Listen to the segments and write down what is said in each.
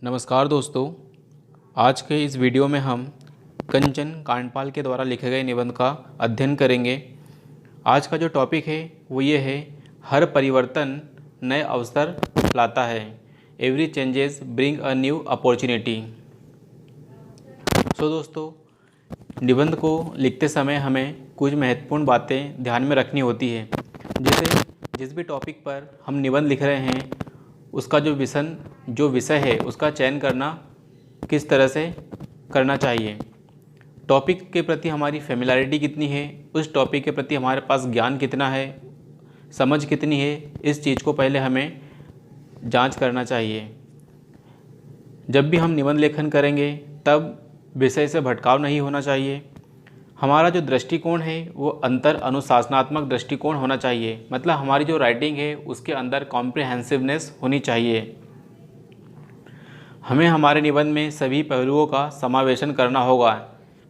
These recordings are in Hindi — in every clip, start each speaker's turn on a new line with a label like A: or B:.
A: नमस्कार दोस्तों, आज के इस वीडियो में हम कंचन कांडपाल के द्वारा लिखे गए निबंध का अध्ययन करेंगे। आज का जो टॉपिक है वो ये है, हर परिवर्तन नए अवसर लाता है। Every changes bring a new opportunity. दोस्तों, निबंध को लिखते समय हमें कुछ महत्वपूर्ण बातें ध्यान में रखनी होती है। जैसे जिस भी टॉपिक पर हम निबंध लिख रहे हैं उसका जो विषय है उसका चयन करना किस तरह से करना चाहिए, टॉपिक के प्रति हमारी फेमिलैरिटी कितनी है, उस टॉपिक के प्रति हमारे पास ज्ञान कितना है, समझ कितनी है, इस चीज़ को पहले हमें जांच करना चाहिए। जब भी हम निबंध लेखन करेंगे तब विषय से भटकाव नहीं होना चाहिए। हमारा जो दृष्टिकोण है वो अंतर अनुशासनात्मक दृष्टिकोण होना चाहिए, मतलब हमारी जो राइटिंग है उसके अंदर कॉम्प्रिहेंसिवनेस होनी चाहिए। हमें हमारे निबंध में सभी पहलुओं का समावेशन करना होगा।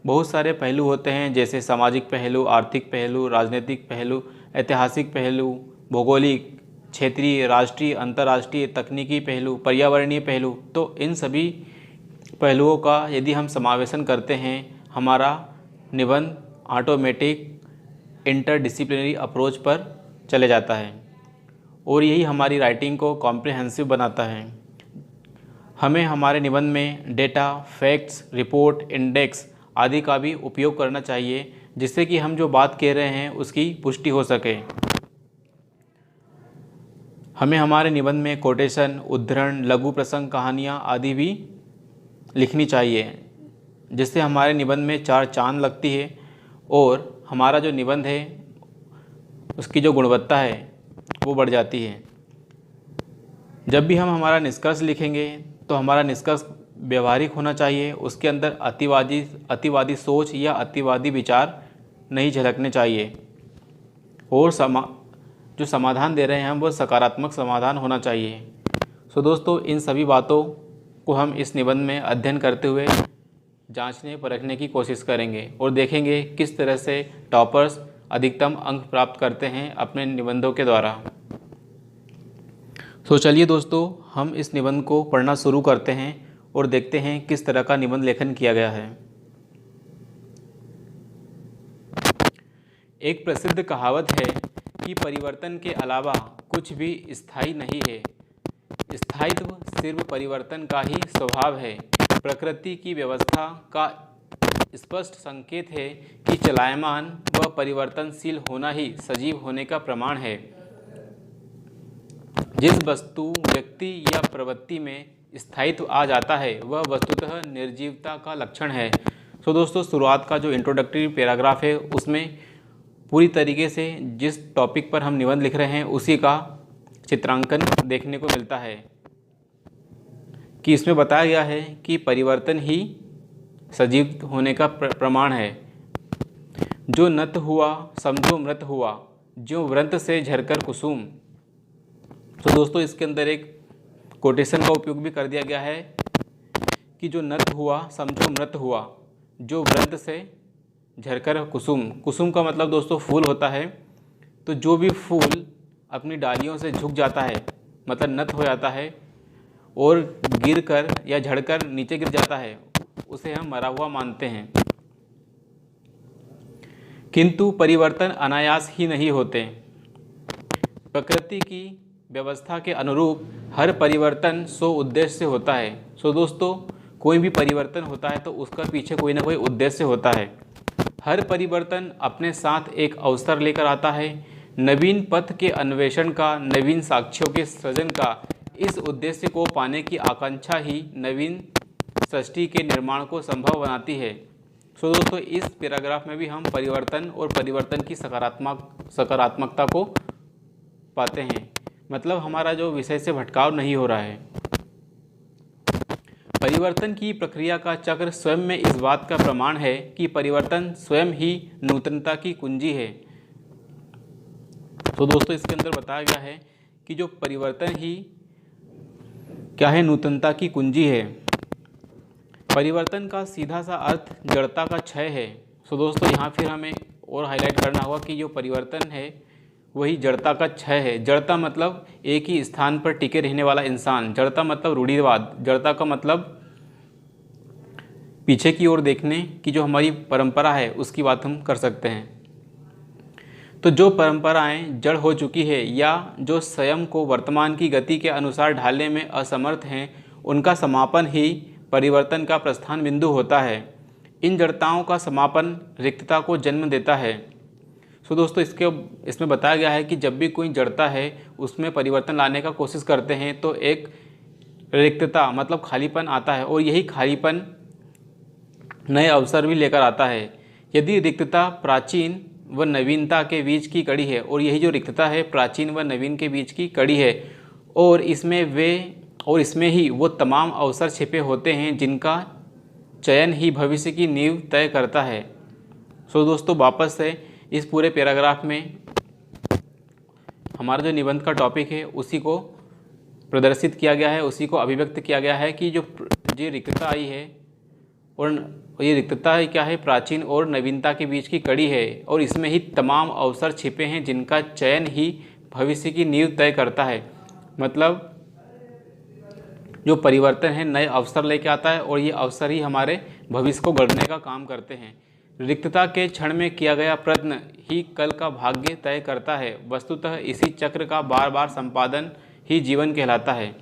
A: बहुत सारे पहलू होते हैं, जैसे सामाजिक पहलू, आर्थिक पहलू, राजनीतिक पहलू, ऐतिहासिक पहलू, भौगोलिक, क्षेत्रीय, राष्ट्रीय, अंतर्राष्ट्रीय, तकनीकी पहलू, पर्यावरणीय पहलू। तो इन सभी पहलुओं का यदि हम समावेशन करते हैं, हमारा निबंध ऑटोमेटिक इंटरडिसिप्लिनरी अप्रोच पर चले जाता है और यही हमारी राइटिंग को कॉम्प्रिहेंसिव बनाता है। हमें हमारे निबंध में डेटा, फैक्ट्स, रिपोर्ट, इंडेक्स आदि का भी उपयोग करना चाहिए, जिससे कि हम जो बात कह रहे हैं उसकी पुष्टि हो सके। हमें हमारे निबंध में कोटेशन, उद्धरण, लघु प्रसंग, कहानियाँ आदि भी लिखनी चाहिए, जिससे हमारे निबंध में चार चांद लगती है और हमारा जो निबंध है उसकी जो गुणवत्ता है वो बढ़ जाती है। जब भी हम हमारा निष्कर्ष लिखेंगे तो हमारा निष्कर्ष व्यवहारिक होना चाहिए, उसके अंदर अतिवादी सोच या अतिवादी विचार नहीं झलकने चाहिए और जो समाधान दे रहे हैं हम वो सकारात्मक समाधान होना चाहिए। दोस्तों, इन सभी बातों को हम इस निबंध में अध्ययन करते हुए जांचने परखने की कोशिश करेंगे और देखेंगे किस तरह से टॉपर्स अधिकतम अंक प्राप्त करते हैं अपने निबंधों के द्वारा। चलिए दोस्तों, हम इस निबंध को पढ़ना शुरू करते हैं और देखते हैं किस तरह का निबंध लेखन किया गया है। एक प्रसिद्ध कहावत है कि परिवर्तन के अलावा कुछ भी स्थायी नहीं है। स्थायित्व सिर्फ परिवर्तन का ही स्वभाव है। प्रकृति की व्यवस्था का स्पष्ट संकेत है कि चलायमान व परिवर्तनशील होना ही सजीव होने का प्रमाण है। जिस वस्तु, व्यक्ति या प्रवृत्ति में स्थायित्व आ जाता है वह वस्तुतः निर्जीवता का लक्षण है। दोस्तों, शुरुआत का जो इंट्रोडक्टरी पैराग्राफ है उसमें पूरी तरीके से जिस टॉपिक पर हम निबंध लिख रहे हैं उसी का चित्रांकन देखने को मिलता है कि इसमें बताया गया है कि परिवर्तन ही सजीव होने का प्रमाण है। जो नत हुआ समझो मृत हुआ, जो व्रंत से झरकर कुसुम। दोस्तों, इसके अंदर एक कोटेशन का उपयोग भी कर दिया गया है कि जो नत हुआ समझो मृत हुआ, जो व्रंत से झरकर कुसुम। कुसुम का मतलब दोस्तों फूल होता है। तो जो भी फूल अपनी डालियों से झुक जाता है, मतलब नत हो जाता है और गिरकर या झड़कर नीचे गिर जाता है, उसे हम मरा हुआ मानते हैं। किंतु परिवर्तन अनायास ही नहीं होते। प्रकृति की व्यवस्था के अनुरूप हर परिवर्तन सो उद्देश्य से होता है। दोस्तों, कोई भी परिवर्तन होता है तो उसका पीछे कोई ना कोई उद्देश्य होता है। हर परिवर्तन अपने साथ एक अवसर लेकर आता है, नवीन पथ के अन्वेषण का, नवीन साक्ष्यों के सृजन का। इस उद्देश्य को पाने की आकांक्षा ही नवीन सृष्टि के निर्माण को संभव बनाती है। दोस्तों, इस पैराग्राफ में भी हम परिवर्तन और परिवर्तन की सकारात्मकता को पाते हैं, मतलब हमारा जो विषय से भटकाव नहीं हो रहा है। परिवर्तन की प्रक्रिया का चक्र स्वयं में इस बात का प्रमाण है कि परिवर्तन स्वयं ही नूतनता की कुंजी है। दोस्तों, इसके अंदर बताया गया है कि जो परिवर्तन ही क्या है, नूतनता की कुंजी है। परिवर्तन का सीधा सा अर्थ जड़ता का क्षय है। दोस्तों, यहाँ फिर हमें और हाईलाइट करना होगा कि जो परिवर्तन है वही जड़ता का क्षय है। जड़ता मतलब एक ही स्थान पर टिके रहने वाला इंसान। जड़ता मतलब रूढ़िवाद। जड़ता का मतलब पीछे की ओर देखने की जो हमारी परंपरा है उसकी बात हम कर सकते हैं। तो जो परंपराएं जड़ हो चुकी है या जो स्वयं को वर्तमान की गति के अनुसार ढालने में असमर्थ हैं, उनका समापन ही परिवर्तन का प्रस्थान बिंदु होता है। इन जड़ताओं का समापन रिक्तता को जन्म देता है। सो दोस्तों, इसमें बताया गया है कि जब भी कोई जड़ता है उसमें परिवर्तन लाने का कोशिश करते हैं तो एक रिक्तता मतलब खालीपन आता है, और यही खालीपन नए अवसर भी लेकर आता है। यदि रिक्तता प्राचीन व नवीनता के बीच की कड़ी है, और यही जो रिक्तता है प्राचीन व नवीन के बीच की कड़ी है, और इसमें ही वो तमाम अवसर छिपे होते हैं जिनका चयन ही भविष्य की नींव तय करता है। सो दोस्तों, वापस से इस पूरे पैराग्राफ में हमारा जो निबंध का टॉपिक है उसी को प्रदर्शित किया गया है, उसी को अभिव्यक्त किया गया है कि जो रिक्तता आई है, और ये रिक्तता है क्या है, प्राचीन और नवीनता के बीच की कड़ी है, और इसमें ही तमाम अवसर छिपे हैं जिनका चयन ही भविष्य की नींव तय करता है। मतलब जो परिवर्तन है नए अवसर लेके आता है, और ये अवसर ही हमारे भविष्य को गढ़ने का काम करते हैं। रिक्तता के क्षण में किया गया प्रयत्न ही कल का भाग्य तय करता है। वस्तुतः इसी चक्र का बार बार संपादन ही जीवन कहलाता है।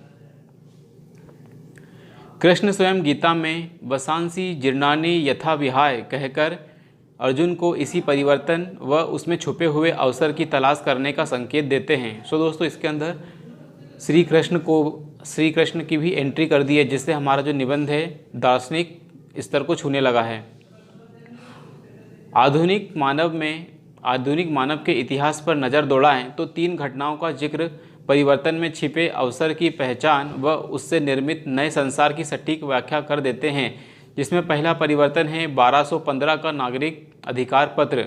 A: कृष्ण स्वयं गीता में वसांसी जीर्णानि यथा विहाय कहकर अर्जुन को इसी परिवर्तन व उसमें छुपे हुए अवसर की तलाश करने का संकेत देते हैं। सो दोस्तों, इसके अंदर श्री कृष्ण की भी एंट्री कर दी है, जिससे हमारा जो निबंध है दार्शनिक स्तर को छूने लगा है। आधुनिक मानव के इतिहास पर नज़र दौड़ाएं तो 3 घटनाओं का जिक्र परिवर्तन में छिपे अवसर की पहचान व उससे निर्मित नए संसार की सटीक व्याख्या कर देते हैं। जिसमें पहला परिवर्तन है 1215 का नागरिक अधिकार पत्र।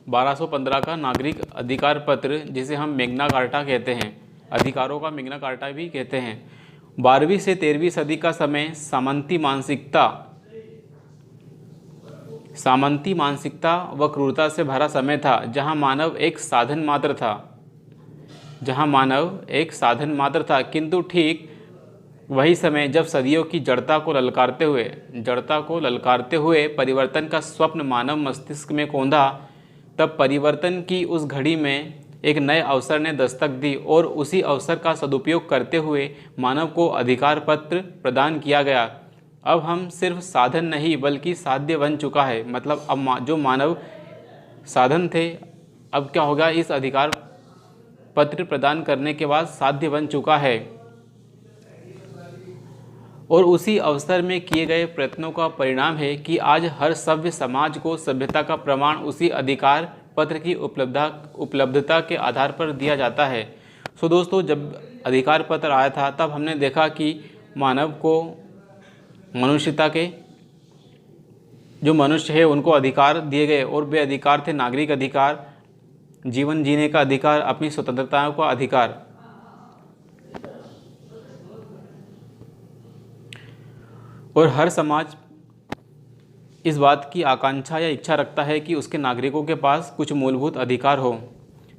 A: 1215 का नागरिक अधिकार पत्र, जिसे हम मैग्ना कार्टा कहते हैं, अधिकारों का मैग्ना कार्टा भी कहते हैं। 12वीं से 13वीं सदी का समय सामंती मानसिकता व क्रूरता से भरा समय था, जहां मानव एक साधन मात्र था। किंतु ठीक वही समय जब सदियों की जड़ता को ललकारते हुए परिवर्तन का स्वप्न मानव मस्तिष्क में कौंधा, तब परिवर्तन की उस घड़ी में एक नए अवसर ने दस्तक दी, और उसी अवसर का सदुपयोग करते हुए मानव को अधिकार पत्र प्रदान किया गया। अब हम सिर्फ साधन नहीं बल्कि साध्य बन चुका है। मतलब अब जो मानव साधन थे, अब क्या होगा, इस अधिकार पत्र प्रदान करने के बाद साध्य बन चुका है। और उसी अवसर में किए गए प्रयत्नों का परिणाम है कि आज हर सभ्य समाज को सभ्यता का प्रमाण उसी अधिकार पत्र की उपलब्धता के आधार पर दिया जाता है। सो दोस्तों, जब अधिकार पत्र आया था तब हमने देखा कि मानव को मनुष्यता के जो मनुष्य है उनको अधिकार दिए गए, और वे अधिकार थे नागरिक अधिकार, जीवन जीने का अधिकार, अपनी स्वतंत्रताओं का अधिकार। और हर समाज इस बात की आकांक्षा या इच्छा रखता है कि उसके नागरिकों के पास कुछ मूलभूत अधिकार हो।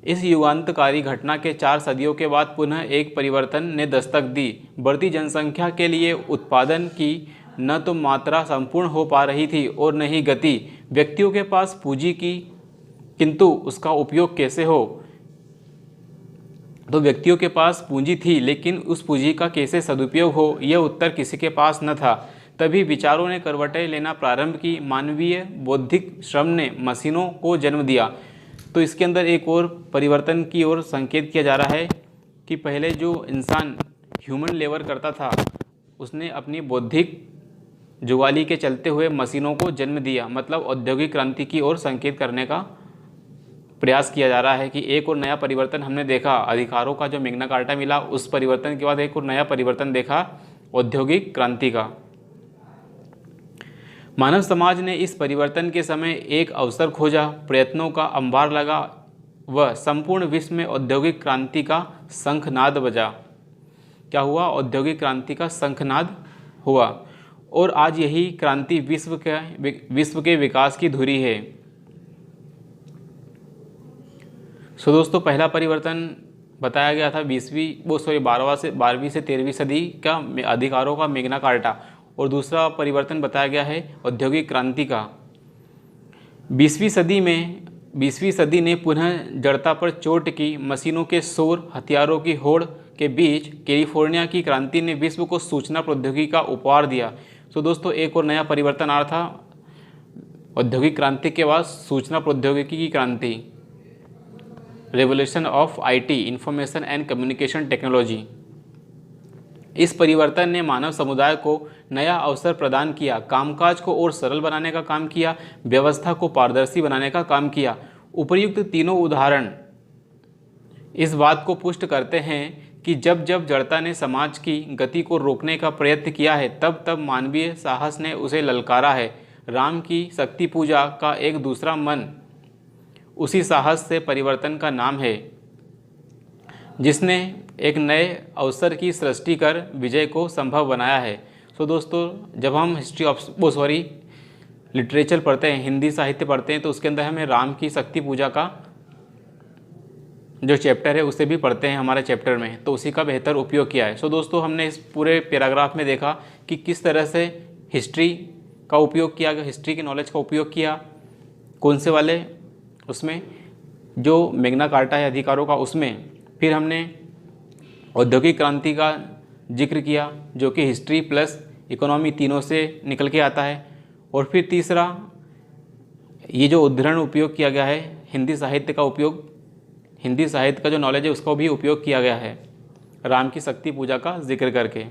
A: इस युगांतकारी घटना के 4 सदियों के बाद पुनः एक परिवर्तन ने दस्तक दी। बढ़ती जनसंख्या के लिए उत्पादन की न तो मात्रा संपूर्ण हो पा रही थी और न ही गति। व्यक्तियों के पास पूंजी की, किंतु उसका उपयोग कैसे हो। तो व्यक्तियों के पास पूंजी थी, लेकिन उस पूंजी का कैसे सदुपयोग हो, यह उत्तर किसी के पास न था। तभी विचारों ने करवटें लेना प्रारंभ की। मानवीय बौद्धिक श्रम ने मशीनों को जन्म दिया। तो इसके अंदर एक और परिवर्तन की ओर संकेत किया जा रहा है कि पहले जो इंसान ह्यूमन लेबर करता था, उसने अपनी बौद्धिक जुगाली के चलते हुए मशीनों को जन्म दिया। मतलब औद्योगिक क्रांति की ओर संकेत करने का प्रयास किया जा रहा है कि एक और नया परिवर्तन हमने देखा। अधिकारों का जो मैग्ना कार्टा मिला, उस परिवर्तन के बाद एक और नया परिवर्तन देखा, औद्योगिक क्रांति का। मानव समाज ने इस परिवर्तन के समय एक अवसर खोजा, प्रयत्नों का अंबार लगा व संपूर्ण विश्व में औद्योगिक क्रांति का शंखनाद बजा। क्या हुआ? औद्योगिक क्रांति का शंखनाद हुआ, और आज यही क्रांति विश्व के विकास की धुरी है। सो दोस्तों पहला परिवर्तन बताया गया था 12वीं से 13वीं सदी का अधिकारों का मैग्ना कार्टा, और दूसरा परिवर्तन बताया गया है औद्योगिक क्रांति का। 20वीं सदी ने पुनः जड़ता पर चोट की। मशीनों के शोर, हथियारों की होड़ के बीच कैलिफोर्निया की क्रांति ने विश्व को सूचना प्रौद्योगिकी का उपहार दिया। तो दोस्तों एक और नया परिवर्तन आ रहा था औद्योगिक क्रांति के बाद, सूचना प्रौद्योगिकी की क्रांति, revolution of IT, information and communication technology. इस परिवर्तन ने मानव समुदाय को नया अवसर प्रदान किया, कामकाज को और सरल बनाने का काम किया, व्यवस्था को पारदर्शी बनाने का काम किया। उपर्युक्त तीनों उदाहरण इस बात को पुष्ट करते हैं कि जब जब जड़ता ने समाज की गति को रोकने का प्रयत्न किया है, तब तब मानवीय साहस ने उसे ललकारा है। राम की शक्ति पूजा का एक दूसरा मन उसी साहस से परिवर्तन का नाम है, जिसने एक नए अवसर की सृष्टि कर विजय को संभव बनाया है। सो दोस्तों जब हम लिटरेचर पढ़ते हैं, हिंदी साहित्य पढ़ते हैं, तो उसके अंदर हमें राम की शक्ति पूजा का जो चैप्टर है उसे भी पढ़ते हैं हमारे चैप्टर में, तो उसी का बेहतर उपयोग किया है। सो दोस्तों हमने इस पूरे पैराग्राफ में देखा कि किस तरह से हिस्ट्री का उपयोग किया गया, हिस्ट्री की नॉलेज का उपयोग किया, कौन से वाले उसमें जो मैग्ना कार्टा है अधिकारों का उसमें। फिर हमने औद्योगिक क्रांति का जिक्र किया जो कि हिस्ट्री प्लस इकोनॉमी तीनों से निकल के आता है। और फिर तीसरा ये जो उद्धरण उपयोग किया गया है, हिंदी साहित्य का उपयोग, हिंदी साहित्य का जो नॉलेज है उसका भी उपयोग किया गया है राम की शक्ति पूजा का जिक्र करके।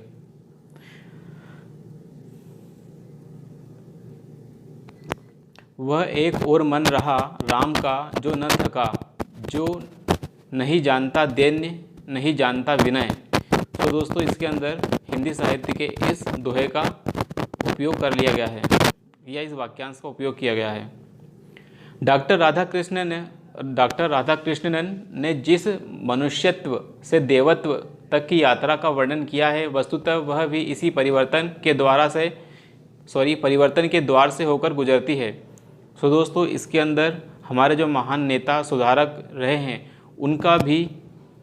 A: वह एक और मन रहा राम का जो न थका, जो नहीं जानता दैन्य नहीं जानता विनय। तो दोस्तों इसके अंदर हिंदी साहित्य के इस दोहे का उपयोग कर लिया गया है या इस वाक्यांश का उपयोग किया गया है। डॉक्टर राधाकृष्णन ने जिस मनुष्यत्व से देवत्व तक की यात्रा का वर्णन किया है, वस्तुतः वह भी इसी परिवर्तन के द्वार से होकर गुजरती है। सो दोस्तों इसके अंदर हमारे जो महान नेता सुधारक रहे हैं उनका भी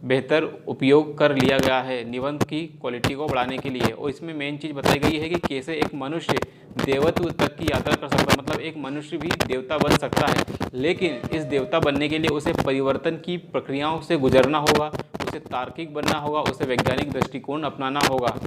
A: बेहतर उपयोग कर लिया गया है निबंध की क्वालिटी को बढ़ाने के लिए। और इसमें मेन चीज़ बताई गई है कि कैसे एक मनुष्य देवत्व तक की यात्रा कर सकता है, मतलब एक मनुष्य भी देवता बन सकता है, लेकिन इस देवता बनने के लिए उसे परिवर्तन की प्रक्रियाओं से गुजरना होगा, उसे तार्किक बनना होगा, उसे वैज्ञानिक दृष्टिकोण अपनाना होगा।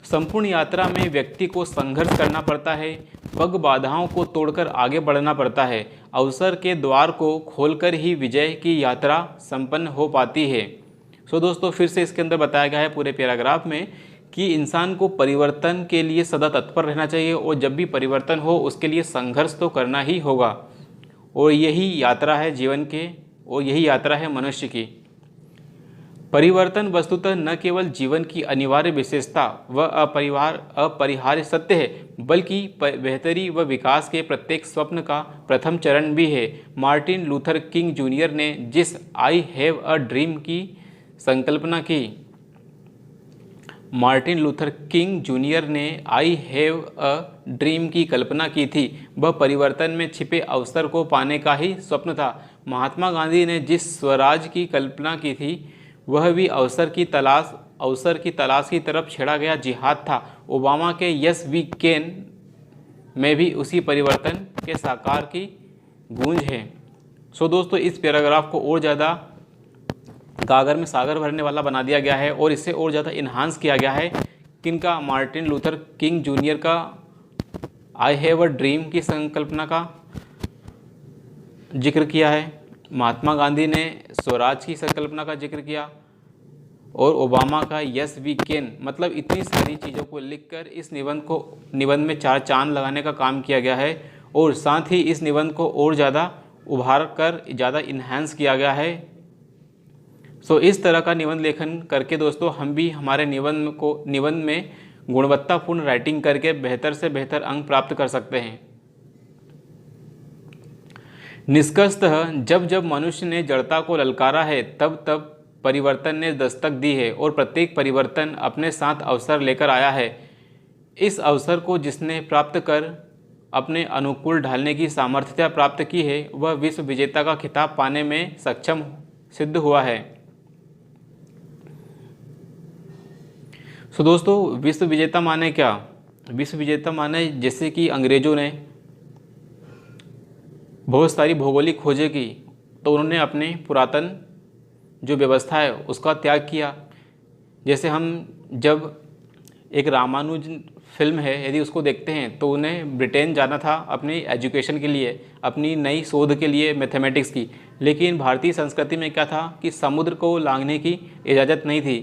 A: संपूर्ण यात्रा में व्यक्ति को संघर्ष करना पड़ता है, पग बाधाओं को तोड़कर आगे बढ़ना पड़ता है। अवसर के द्वार को खोलकर ही विजय की यात्रा संपन्न हो पाती है। सो दोस्तों फिर से इसके अंदर बताया गया है पूरे पैराग्राफ में कि इंसान को परिवर्तन के लिए सदा तत्पर रहना चाहिए, और जब भी परिवर्तन हो उसके लिए संघर्ष तो करना ही होगा, और यही यात्रा है जीवन के, और यही यात्रा है मनुष्य की। परिवर्तन वस्तुतः न केवल जीवन की अनिवार्य विशेषता व अपरिहार्य सत्य है, बल्कि बेहतरी व विकास के प्रत्येक स्वप्न का प्रथम चरण भी है। मार्टिन लूथर किंग जूनियर ने जिस आई हैव अ ड्रीम की संकल्पना की, मार्टिन लूथर किंग जूनियर ने आई हैव अ ड्रीम की कल्पना की थी, वह परिवर्तन में छिपे अवसर को पाने का ही स्वप्न था। महात्मा गांधी ने जिस स्वराज की कल्पना की थी, वह भी अवसर की तलाश की तरफ छेड़ा गया जिहाद था। ओबामा के यस वी कैन में भी उसी परिवर्तन के साकार की गूंज है। सो दोस्तों इस पैराग्राफ को और ज़्यादा गागर में सागर भरने वाला बना दिया गया है, और इससे और ज़्यादा इन्हांस किया गया है किनका, मार्टिन लूथर किंग जूनियर का आई हैव अ ड्रीम की संकल्पना का जिक्र किया है, महात्मा गांधी ने स्वराज की संकल्पना का जिक्र किया, और ओबामा का यस वी कैन। मतलब इतनी सारी चीज़ों को लिखकर इस निबंध में 4 चांद लगाने का काम किया गया है, और साथ ही इस निबंध को और ज़्यादा उभार कर ज़्यादा इन्हांस किया गया है। सो इस तरह का निबंध लेखन करके दोस्तों हम भी हमारे निबंध में गुणवत्तापूर्ण राइटिंग करके बेहतर से बेहतर अंक प्राप्त कर सकते हैं। निष्कर्षतः जब जब मनुष्य ने जड़ता को ललकारा है, तब तब परिवर्तन ने दस्तक दी है, और प्रत्येक परिवर्तन अपने साथ अवसर लेकर आया है। इस अवसर को जिसने प्राप्त कर अपने अनुकूल ढालने की सामर्थ्यता प्राप्त की है वह विश्व विजेता का खिताब पाने में सक्षम सिद्ध हुआ है। दोस्तों विश्व विजेता माने क्या? विश्व विजेता माने जैसे कि अंग्रेज़ों ने बहुत सारी भौगोलिक खोजें की तो उन्होंने अपने पुरातन जो व्यवस्था है उसका त्याग किया। जैसे हम जब एक रामानुज फिल्म है यदि उसको देखते हैं तो उन्हें ब्रिटेन जाना था अपनी एजुकेशन के लिए, अपनी नई शोध के लिए मैथमेटिक्स की, लेकिन भारतीय संस्कृति में क्या था कि समुद्र को लांघने की इजाज़त नहीं थी।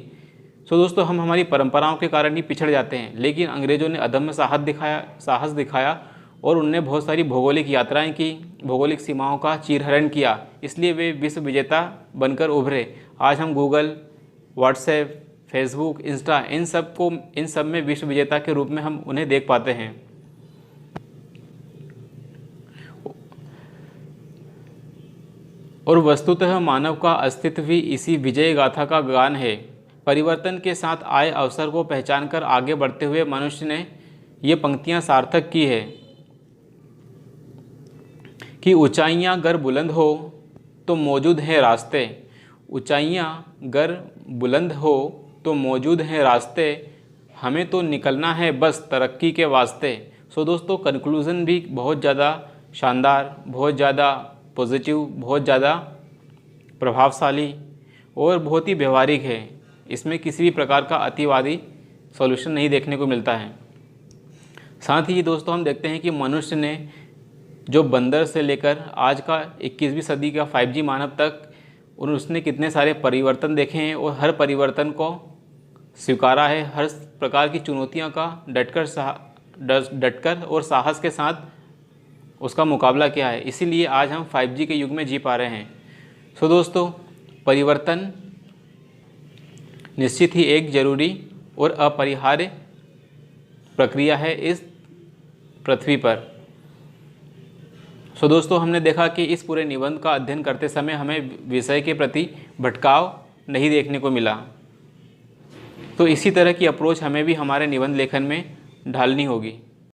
A: दोस्तों हम हमारी परंपराओं के कारण ही पिछड़ जाते हैं, लेकिन अंग्रेज़ों ने अदम्य साहस दिखाया और उनने बहुत सारी भौगोलिक यात्राएं की, भौगोलिक सीमाओं का चीरहरण किया, इसलिए वे विश्व विजेता बनकर उभरे। आज हम गूगल, व्हाट्सएप, फेसबुक, इंस्टा इन सब में विश्व विजेता के रूप में हम उन्हें देख पाते हैं। और वस्तुतः मानव का अस्तित्व भी इसी विजय गाथा का गान है। परिवर्तन के साथ आए अवसर को पहचानकर आगे बढ़ते हुए मनुष्य ने ये पंक्तियां सार्थक की है कि ऊंचाइयां गर बुलंद हो तो मौजूद हैं रास्ते, ऊंचाइयां गर बुलंद हो तो मौजूद हैं रास्ते, हमें तो निकलना है बस तरक्की के वास्ते। दोस्तों कंक्लूज़न भी बहुत ज़्यादा शानदार, बहुत ज़्यादा पॉजिटिव, बहुत ज़्यादा प्रभावशाली और बहुत ही व्यवहारिक है। इसमें किसी भी प्रकार का अतिवादी सॉल्यूशन नहीं देखने को मिलता है। साथ ही दोस्तों हम देखते हैं कि मनुष्य ने जो बंदर से लेकर आज का 21वीं सदी का 5G मानव तक उसने कितने सारे परिवर्तन देखे हैं और हर परिवर्तन को स्वीकारा है, हर प्रकार की चुनौतियों का डटकर और साहस के साथ उसका मुकाबला किया है। इसीलिए आज हम 5G के युग में जी पा रहे हैं। दोस्तों परिवर्तन निश्चित ही एक जरूरी और अपरिहार्य प्रक्रिया है इस पृथ्वी पर। दोस्तों हमने देखा कि इस पूरे निबंध का अध्ययन करते समय हमें विषय के प्रति भटकाव नहीं देखने को मिला। तो इसी तरह की अप्रोच हमें भी हमारे निबंध लेखन में ढालनी होगी।